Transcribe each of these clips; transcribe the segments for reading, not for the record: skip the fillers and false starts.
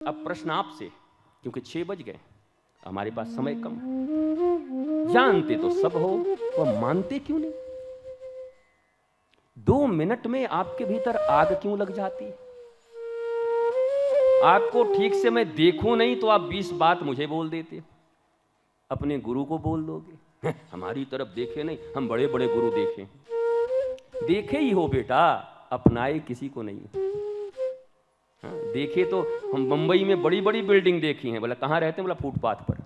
अब प्रश्न आपसे, क्योंकि 6 बज गए, हमारे पास समय कम है। जानते तो सब हो, तो मानते क्यों नहीं? 2 मिनट में आपके भीतर आग क्यों लग जाती है? आपको ठीक से मैं देखूं नहीं तो आप 20 बात मुझे बोल देते हो, अपने गुरु को बोल दोगे। हमारी तरफ देखे नहीं, हम बड़े बड़े गुरु देखे। देखे ही हो बेटा, अपनाए किसी को नहीं। हाँ, देखे तो हम मुंबई में बड़ी बड़ी बिल्डिंग देखी हैं। बोला कहाँ रहते हैं? बोला फुटपाथ पर।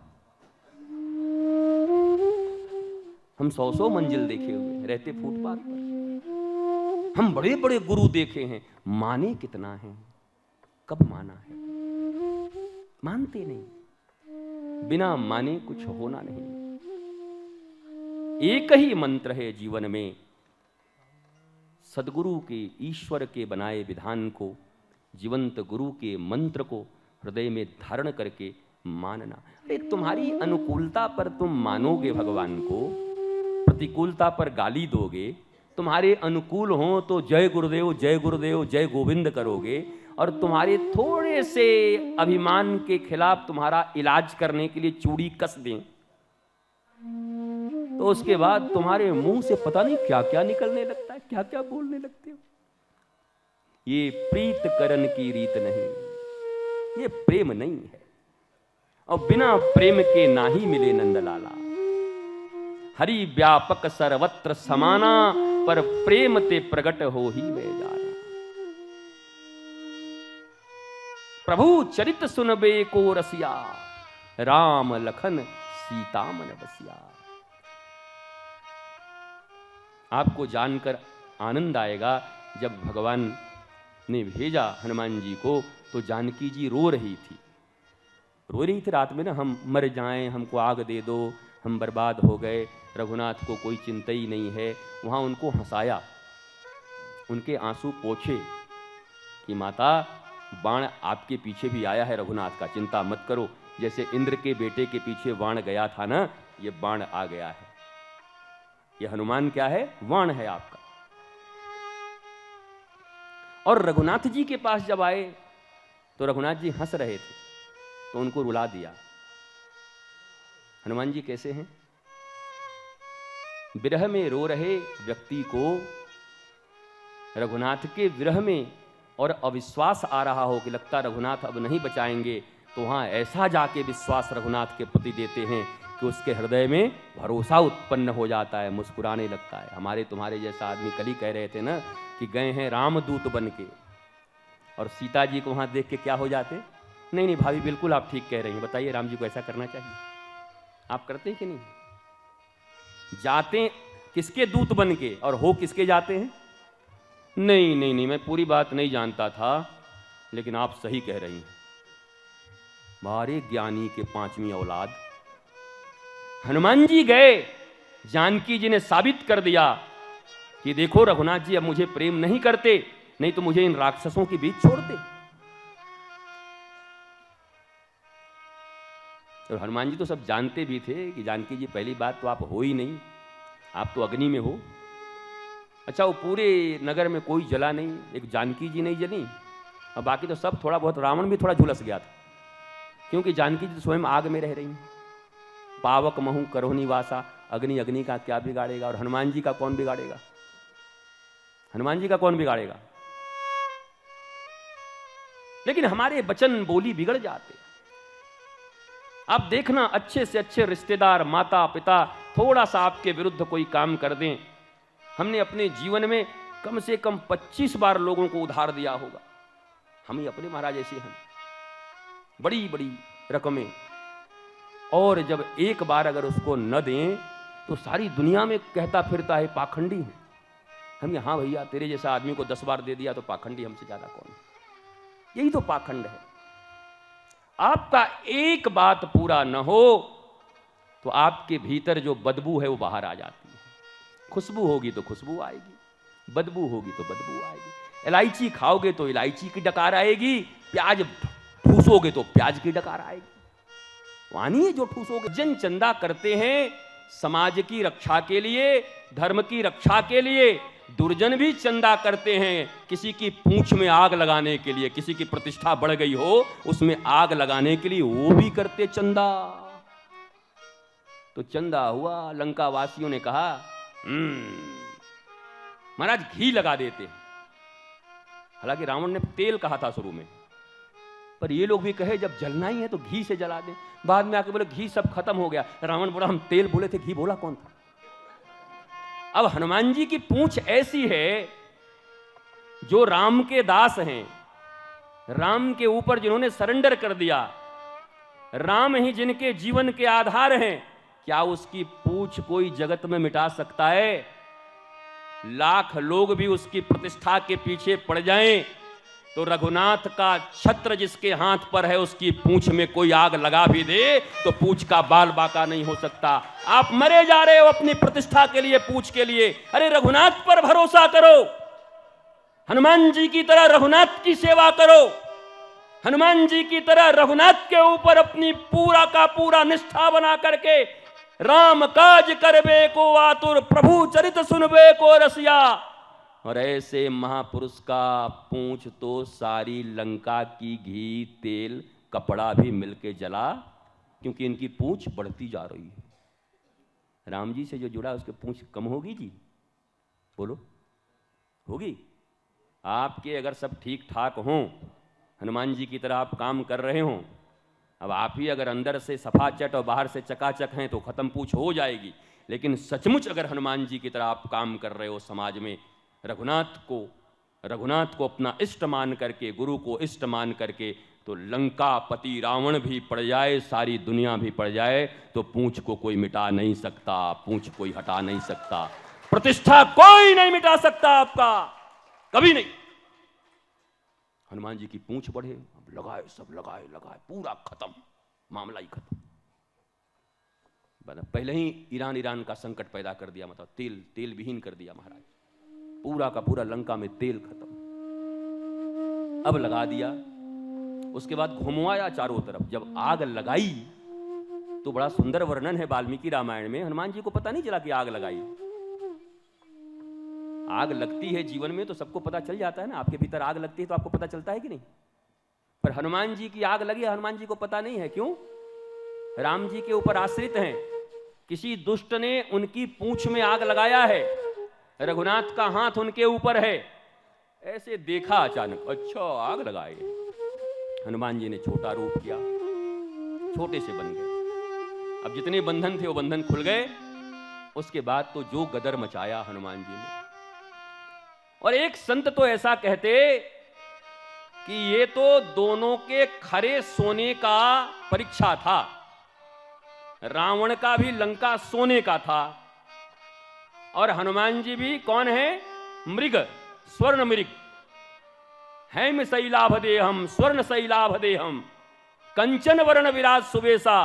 हम 100 मंजिल देखे हुए, रहते फुटपाथ पर। हम बड़े बड़े गुरु देखे हैं, माने कितना है? कब माना है? मानते नहीं। बिना माने कुछ होना नहीं। एक ही मंत्र है जीवन में, सदगुरु के, ईश्वर के बनाए विधान को, जीवंत गुरु के मंत्र को हृदय में धारण करके मानना। अरे तुम्हारी अनुकूलता पर तुम मानोगे भगवान को, प्रतिकूलता पर गाली दोगे। तुम्हारे अनुकूल हो तो जय गुरुदेव जय गुरुदेव जय गोविंद करोगे, और तुम्हारे थोड़े से अभिमान के खिलाफ तुम्हारा इलाज करने के लिए चूड़ी कस दें, तो उसके बाद तुम्हारे मुंह से पता नहीं क्या क्या निकलने लगता है, क्या क्या बोलने लगते हो। ये प्रीत करण की रीत नहीं, ये प्रेम नहीं है। और बिना प्रेम के ना ही मिले नंदलाला। हरि व्यापक सर्वत्र समाना, पर प्रेम ते प्रगट हो ही में जाना। प्रभु चरित सुनबे को रसिया, राम लखन सीता मन बसिया। आपको जानकर आनंद आएगा, जब भगवान ने भेजा हनुमान जी को तो जानकी जी रो रही थी। रो रही थी रात में ना, हम मर जाएं, हमको आग दे दो, हम बर्बाद हो गए, रघुनाथ को कोई चिंता ही नहीं है। वहाँ उनको हंसाया, उनके आंसू पोंछे कि माता बाण आपके पीछे भी आया है रघुनाथ का, चिंता मत करो। जैसे इंद्र के बेटे के पीछे बाण गया था ना, ये बाण आ गया है। ये हनुमान क्या है? बाण है आपका। और रघुनाथ जी के पास जब आए तो रघुनाथ जी हंस रहे थे, तो उनको रुला दिया। हनुमान जी कैसे हैं? विरह में रो रहे व्यक्ति को रघुनाथ के विरह में और अविश्वास आ रहा हो कि लगता रघुनाथ अब नहीं बचाएंगे, तो वहां ऐसा जाके विश्वास रघुनाथ के प्रति देते हैं कि उसके हृदय में भरोसा उत्पन्न हो जाता है, मुस्कुराने लगता है। हमारे तुम्हारे जैसा आदमी कल ही कह रहे थे ना कि गए हैं रामदूत बन के, और सीता जी को वहां देख के क्या हो जाते? नहीं नहीं भाभी, बिल्कुल आप ठीक कह रही हैं, बताइए राम जी को ऐसा करना चाहिए। आप करते हैं कि नहीं? जाते किसके दूत बन के और हो किसके जाते हैं? नहीं नहीं नहीं, मैं पूरी बात नहीं जानता था, लेकिन आप सही कह रही हैं। मारे ज्ञानी के 5वीं औलाद हनुमान जी गए, जानकी जी ने साबित कर दिया कि देखो रघुनाथ जी अब मुझे प्रेम नहीं करते, नहीं तो मुझे इन राक्षसों के बीच छोड़ते। और हनुमान जी तो सब जानते भी थे कि जानकी जी पहली बात तो आप हो ही नहीं, आप तो अग्नि में हो। अच्छा, वो पूरे नगर में कोई जला नहीं, एक जानकी जी नहीं जली, और बाकी तो सब थोड़ा बहुत, रावण भी थोड़ा झुलस गया था, क्योंकि जानकी जी तो स्वयं आग में रह रही हैं। पावक महू करो निवासा, अग्नि अग्नि का क्या बिगाड़ेगा, और हनुमान जी का कौन बिगाड़ेगा? हनुमान जी का कौन बिगाड़ेगा? लेकिन हमारे वचन बोली बिगड़ जाते। आप देखना, अच्छे से अच्छे रिश्तेदार, माता पिता थोड़ा सा आपके विरुद्ध कोई काम कर दें, हमने अपने जीवन में कम से कम 25 बार लोगों को उधार दिया होगा। हम ही अपने महाराज ऐसे हैं, बड़ी बड़ी रकमें, और जब एक बार अगर उसको न दें तो सारी दुनिया में कहता फिरता है पाखंडी है। हम हाँ भैया, तेरे जैसा आदमी को 10 बार दे दिया तो पाखंडी हमसे ज्यादा कौन है? यही तो पाखंड है। आपका एक बात पूरा न हो तो आपके भीतर जो बदबू है वो बाहर आ जाती है। खुशबू होगी तो खुशबू आएगी, बदबू होगी तो बदबू आएगी। इलायची खाओगे तो इलायची की डकार आएगी, प्याज ठूसोगे तो प्याज की डकार आएगी। वानी जो ठूसोगे। जन चंदा करते हैं समाज की रक्षा के लिए, धर्म की रक्षा के लिए, दुर्जन भी चंदा करते हैं किसी की पूंछ में आग लगाने के लिए, किसी की प्रतिष्ठा बढ़ गई हो उसमें आग लगाने के लिए वो भी करते चंदा। तो चंदा हुआ, लंका वासियों ने कहा महाराज घी लगा देते। हालांकि रावण ने तेल कहा था शुरू में, पर ये लोग भी कहे जब जलना ही है तो घी से जला दें। बाद में आके बोले घी सब खत्म हो गया। रावण बोला हम तेल बोले थे, घी बोला कौन था। अब हनुमान जी की पूंछ ऐसी है, जो राम के दास हैं, राम के ऊपर जिन्होंने सरेंडर कर दिया, राम ही जिनके जीवन के आधार हैं, क्या उसकी पूंछ कोई जगत में मिटा सकता है? लाख लोग भी उसकी प्रतिष्ठा के पीछे पड़ जाएं तो रघुनाथ का छत्र जिसके हाथ पर है उसकी पूंछ में कोई आग लगा भी दे तो पूंछ का बाल बाका नहीं हो सकता। आप मरे जा रहे हो अपनी प्रतिष्ठा के लिए, पूंछ के लिए। अरे रघुनाथ पर भरोसा करो, हनुमान जी की तरह रघुनाथ की सेवा करो, हनुमान जी की तरह रघुनाथ के ऊपर अपनी पूरा का पूरा निष्ठा बना करके राम काज करबे को आतुर, प्रभु चरित सुनबे को रसिया। और ऐसे महापुरुष का पूंछ तो सारी लंका की घी तेल कपड़ा भी मिलके जला, क्योंकि इनकी पूंछ बढ़ती जा रही है। राम जी से जो जुड़ा उसकी पूंछ कम होगी जी? बोलो, होगी? आपके अगर सब ठीक ठाक हों, हनुमान जी की तरह आप काम कर रहे हों, अब आप ही अगर अंदर से सफाचट और बाहर से चकाचक हैं तो खत्म पूंछ हो जाएगी। लेकिन सचमुच अगर हनुमान जी की तरह आप काम कर रहे हो समाज में, रघुनाथ को अपना इष्ट मान करके, गुरु को इष्ट मान करके, तो लंका पति रावण भी पड़ जाए, सारी दुनिया भी पड़ जाए, तो पूंछ को कोई मिटा नहीं सकता, पूंछ कोई हटा नहीं सकता, प्रतिष्ठा कोई नहीं मिटा सकता आपका, कभी नहीं। हनुमान जी की पूंछ बढ़े, अब लगाए, सब लगाए, पूरा खत्म, मामला ही खत्म। पहले ही ईरान का संकट पैदा कर दिया, मतलब तेल विहीन कर दिया महाराज, पूरा का पूरा लंका में तेल खत्म। अब लगा दिया, उसके बाद घुमवाया चारों तरफ। जब आग लगाई तो बड़ा सुंदर वर्णन है वाल्मीकि रामायण में, हनुमान जी को पता नहीं चला कि आग लगाई। आग लगती है जीवन में तो सबको पता चल जाता है ना, आपके भीतर आग लगती है तो आपको पता चलता है कि नहीं? पर हनुमान जी की आग लगी, हनुमान जी को पता नहीं है। क्यों? राम जी के ऊपर आश्रित हैं, किसी दुष्ट ने उनकी पूंछ में आग लगाया है, रघुनाथ का हाथ उनके ऊपर है। ऐसे देखा अचानक, अच्छा आग लगाई। हनुमान जी ने छोटा रूप किया, छोटे से बन गए। अब जितने बंधन थे वो बंधन खुल गए। उसके बाद तो जो गदर मचाया हनुमान जी ने। और एक संत तो ऐसा कहते कि ये तो दोनों के खरे सोने का परीक्षा था। रावण का भी लंका सोने का था और हनुमान जी भी कौन है? मृग, स्वर्ण मृग। हैम शैलाभ देहम स्वर्ण शैलाभ देहम कंचन वर्ण विराज सुबेसा।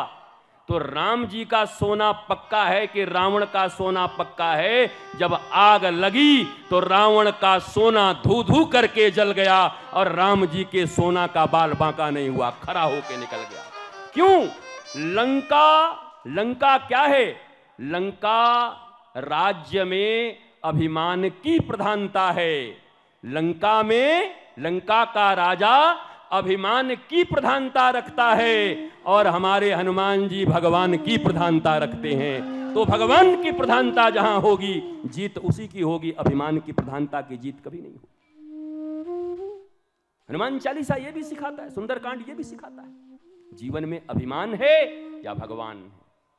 तो राम जी का सोना पक्का है कि रावण का सोना पक्का है? जब आग लगी तो रावण का सोना धू धू करके जल गया और राम जी के सोना का बाल बांका नहीं हुआ, खरा होके निकल गया। क्यों? लंका क्या है? लंका राज्य में अभिमान की प्रधानता है। लंका में लंका का राजा अभिमान की प्रधानता रखता है और हमारे हनुमान जी भगवान की प्रधानता रखते हैं। तो भगवान की प्रधानता जहां होगी जीत उसी की होगी, अभिमान की प्रधानता की जीत कभी नहीं होगी। हनुमान चालीसा ये भी सिखाता है, सुंदरकांड ये भी सिखाता है। जीवन में अभिमान है या भगवान है?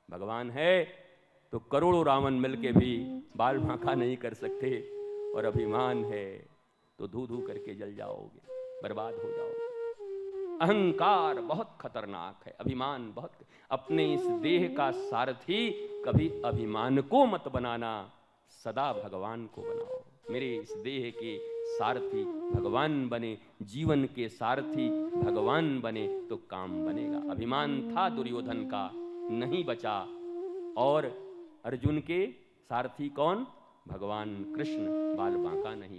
भगवान है तो करोड़ों रावण मिलके भी बाल बांका नहीं कर सकते, और अभिमान है तो धू धू करके जल जाओगे, बर्बाद हो जाओगे। अहंकार बहुत खतरनाक है, अभिमान बहुत। अपने इस देह का सारथी कभी अभिमान को मत बनाना, सदा भगवान को बनाओ। मेरे इस देह के सारथी भगवान बने, जीवन के सारथी भगवान बने तो काम बनेगा। अभिमान था दुर्योधन का, नहीं बचा, और अर्जुन के सारथी कौन? भगवान कृष्ण, बाल बांका नहीं हो।